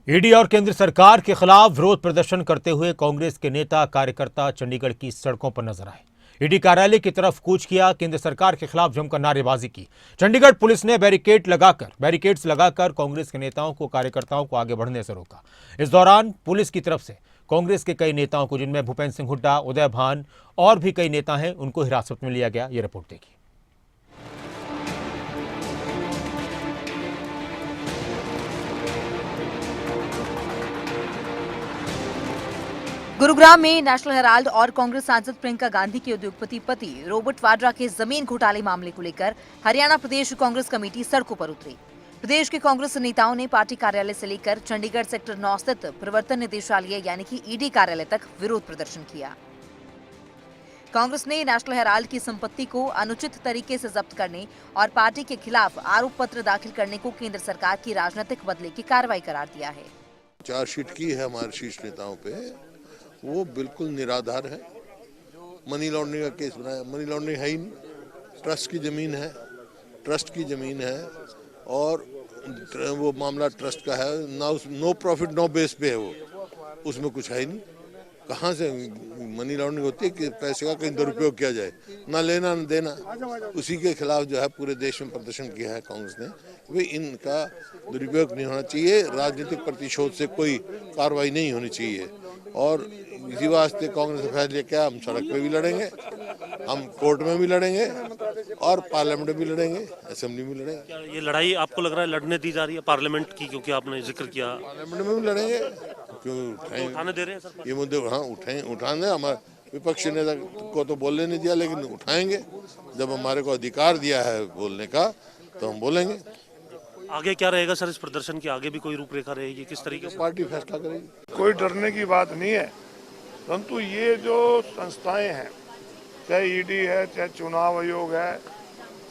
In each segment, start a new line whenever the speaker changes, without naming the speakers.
ED और केंद्र सरकार के खिलाफ विरोध प्रदर्शन करते हुए कांग्रेस के नेता कार्यकर्ता चंडीगढ़ की सड़कों पर नजर आए। ईडी कार्यालय की तरफ कूच किया, केंद्र सरकार के खिलाफ जमकर नारेबाजी की। चंडीगढ़ पुलिस ने बैरिकेड्स लगाकर कांग्रेस के नेताओं को, कार्यकर्ताओं को आगे बढ़ने से रोका। इस दौरान पुलिस की तरफ से कांग्रेस के कई नेताओं को, जिनमें भूपेंद्र सिंह हुड्डा, उदय भान और भी कई नेता हैं, उनको हिरासत में लिया गया। ये रिपोर्ट देखिए।
गुरुग्राम में नेशनल हेराल्ड और कांग्रेस सांसद प्रियंका गांधी के उद्योगपति पति रॉबर्ट वाड्रा के जमीन घोटाले मामले को लेकर हरियाणा प्रदेश कांग्रेस कमेटी सड़कों पर उतरी। प्रदेश के कांग्रेस नेताओं ने पार्टी कार्यालय से लेकर चंडीगढ़ सेक्टर 9 स्थित प्रवर्तन निदेशालय यानी कि ईडी कार्यालय तक विरोध प्रदर्शन किया। कांग्रेस ने नेशनल हेराल्ड की संपत्ति को अनुचित तरीके से जब्त करने और पार्टी के खिलाफ आरोप पत्र दाखिल करने को केंद्र सरकार की राजनीतिक बदले की कार्रवाई करार दिया है।
चार्जशीट की है हमारे शीर्ष नेताओं पे, वो बिल्कुल निराधार है। मनी लॉन्ड्रिंग का केस बनाया, मनी लॉन्ड्रिंग है ही नहीं। ट्रस्ट की जमीन है और वो मामला ट्रस्ट का है ना, नो प्रॉफिट नो बेस पे है वो, उसमें कुछ है ही नहीं। कहाँ से मनी लॉन्ड्रिंग होती है कि पैसे का कहीं दुरुपयोग किया जाए, ना लेना ना देना। उसी के खिलाफ जो है पूरे देश में प्रदर्शन किया है कांग्रेस ने। वे इनका दुरुपयोग नहीं होना चाहिए, राजनीतिक प्रतिशोध से कोई कार्रवाई नहीं होनी चाहिए। और इसी वास्ते कांग्रेस ने फैसला किया, हम सड़क पे भी लड़ेंगे, हम कोर्ट में भी लड़ेंगे और पार्लियामेंट में भी लड़ेंगे, असेंबली में लड़ेंगे।
क्या ये लड़ाई आपको लग रहा है लड़ने दी जा रही है पार्लियामेंट की, क्योंकि आपने जिक्र किया
पार्लियामेंट में भी लड़ेंगे, क्यों
उठाने दे रहे हैं सर?
ये मुद्दे हाँ उठाने। हमारे विपक्षी नेता को तो बोलने नहीं दिया, लेकिन उठाएंगे। जब हमारे को अधिकार दिया है बोलने का तो हम बोलेंगे।
आगे क्या रहेगा सर इस प्रदर्शन की? आगे भी कोई रूपरेखा रहेगी? किस तरीके से
पार्टी फैसला करेगी।
कोई डरने की बात नहीं है, परंतु ये जो संस्थाएं हैं, चाहे ईडी है, चाहे चुनाव आयोग है,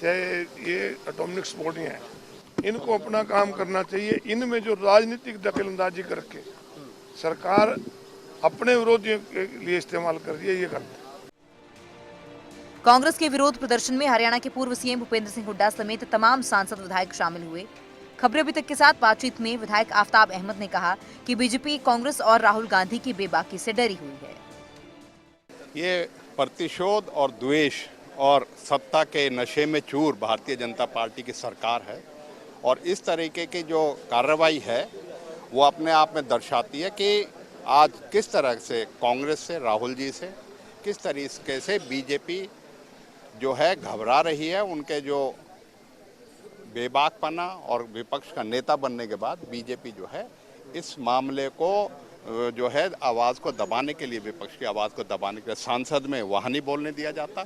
चाहे ये एटॉमिक्स बॉडी है, इनको अपना काम करना चाहिए। इनमें जो राजनीतिक दखलंदाजी करके सरकार अपने विरोधियों के लिए इस्तेमाल कर रही है, ये गलत है।
कांग्रेस के विरोध प्रदर्शन में हरियाणा के पूर्व सीएम भूपेंद्र सिंह हुड्डा समेत तमाम सांसद विधायक शामिल हुए। खबरें अभी तक के साथ बातचीत में विधायक आफ्ताब अहमद ने कहा कि बीजेपी कांग्रेस और राहुल गांधी की बेबाकी से डरी हुई है।
ये प्रतिशोध और द्वेष और सत्ता के नशे में चूर भारतीय जनता पार्टी की सरकार है, और इस तरीके की जो कार्रवाई है वो अपने आप में दर्शाती है कि आज किस तरह से कांग्रेस से, राहुल जी से, किस तरीके से बीजेपी जो है घबरा रही है। उनके जो बेबाकपना और विपक्ष का नेता बनने के बाद बीजेपी जो है इस मामले को जो है आवाज़ को दबाने के लिए, विपक्ष की आवाज़ को दबाने के लिए सांसद में वहाँ नहीं बोलने दिया जाता,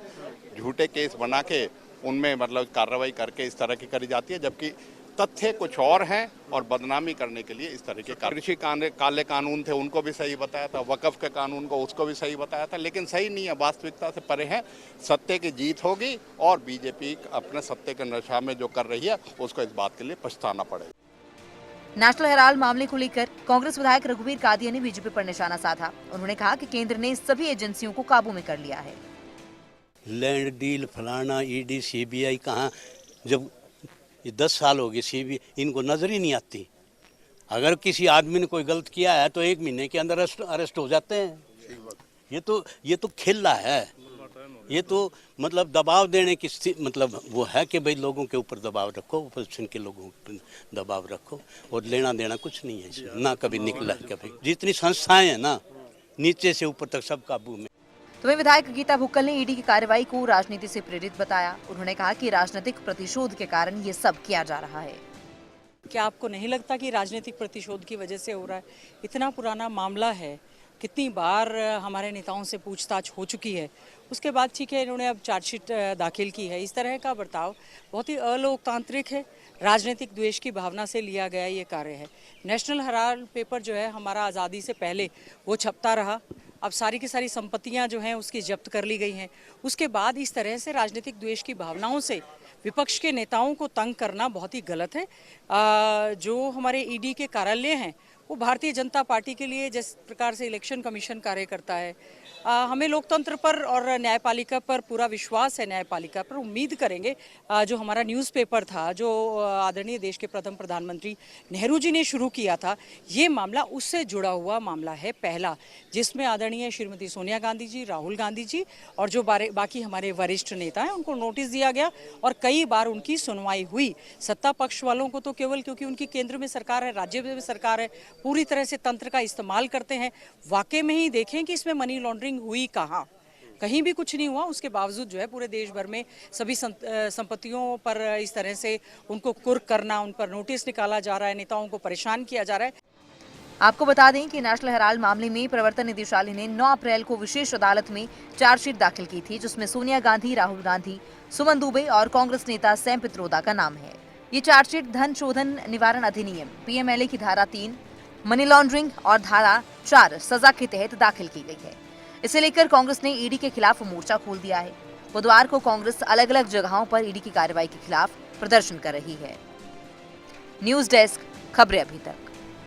झूठे केस बना के उनमें मतलब कार्रवाई करके इस तरह की करी जाती है, जबकि तथ्य कुछ और हैं और बदनामी करने के लिए इस तरह के कृषि काले कानून थे उनको भी सही बताया था, वक़्फ़ के कानून को उसको भी सही बताया था, लेकिन सही नहीं है, वास्तविकता से परे है। सत्य की जीत होगी और बीजेपी अपने सत्य के नशा में जो कर रही है उसको इस बात के लिए पछताना पड़ेगा।
नेशनल हेराल्ड मामले को लेकर कांग्रेस विधायक रघुवीर कादिया ने बीजेपी पर निशाना साधा। उन्होंने कहा कि केंद्र ने सभी एजेंसियों को काबू में कर लिया है।
लैंड डील फलाना, ईडी सीबीआई कहाँ, जब ये 10 साल हो गए सीबीआई इनको नजर ही नहीं आती। अगर किसी आदमी ने कोई गलत किया है तो 1 महीने के अंदर अरेस्ट हो जाते हैं। ये तो खेला है, ये तो मतलब दबाव देने की मतलब वो है कि भाई लोगों के ऊपर दबाव रखो, अपोजिशन के लोगों पर दबाव रखो, और लेना देना कुछ नहीं है इसमें, ना कभी निकला है कभी। जितनी संस्थाएं हैं ना, नीचे से ऊपर तक सब काबू में।
तो वहीं विधायक गीता भुक्कल ने ईडी की कार्रवाई को राजनीति से प्रेरित बताया। उन्होंने कहा कि राजनीतिक प्रतिशोध के कारण ये सब किया जा रहा है।
क्या आपको नहीं लगता कि राजनीतिक प्रतिशोध की वजह से हो रहा है? इतना पुराना मामला है, कितनी बार हमारे नेताओं से पूछताछ हो चुकी है, उसके बाद ठीक है इन्होंने अब चार्जशीट दाखिल की है। इस तरह का बर्ताव बहुत ही अलोकतांत्रिक है, राजनीतिक द्वेष की भावना से लिया गया ये कार्य है। नेशनल हेराल्ड पेपर जो है हमारा आज़ादी से पहले वो छपता रहा, अब सारी की सारी संपत्तियां जो हैं उसकी जब्त कर ली गई हैं। उसके बाद इस तरह से राजनीतिक द्वेष की भावनाओं से विपक्ष के नेताओं को तंग करना बहुत ही गलत है। जो हमारे ईडी के कार्यालय हैं वो भारतीय जनता पार्टी के लिए जिस प्रकार से इलेक्शन कमीशन कार्य करता है, हमें लोकतंत्र पर और न्यायपालिका पर पूरा विश्वास है, न्यायपालिका पर उम्मीद करेंगे। जो हमारा न्यूज़पेपर था, जो आदरणीय देश के प्रथम प्रधानमंत्री नेहरू जी ने शुरू किया था, ये मामला उससे जुड़ा हुआ मामला है पहला, जिसमें आदरणीय श्रीमती सोनिया गांधी जी, राहुल गांधी जी और जो बाकी हमारे वरिष्ठ नेता हैं उनको नोटिस दिया गया और कई बार उनकी सुनवाई हुई। सत्ता पक्ष वालों को तो केवल क्योंकि उनकी केंद्र में सरकार है, राज्य में सरकार है, पूरी तरह से तंत्र का इस्तेमाल करते हैं। वाकई में ही देखें कि इसमें मनी लॉन्ड्रिंग हुई कहाँ, कहीं भी कुछ नहीं हुआ। उसके बावजूद जो है पूरे देश भर में सभी संपत्तियों पर इस तरह से उनको कुर्क करना, उन पर नोटिस निकाला जा रहा है, नेताओं को परेशान किया जा रहा है।
आपको बता दें कि नेशनल हेराल्ड मामले में प्रवर्तन निदेशालय ने 9 अप्रैल को विशेष अदालत में चार्जशीट दाखिल की थी, जिसमें सोनिया गांधी, राहुल गांधी, सुमन दुबे और कांग्रेस नेता सैम पित्रोदा का नाम है। ये चार्जशीट धन शोधन निवारण अधिनियम, पीएमएलए की धारा 3, मनी लॉन्ड्रिंग और धारा 4 सजा के तहत दाखिल की गई है। इसे लेकर कांग्रेस ने ईडी के खिलाफ मोर्चा खोल दिया है। बुधवार को कांग्रेस अलग अलग जगहों पर ईडी की कार्रवाई के खिलाफ प्रदर्शन कर रही है। न्यूज डेस्क, खबरें अभी तक।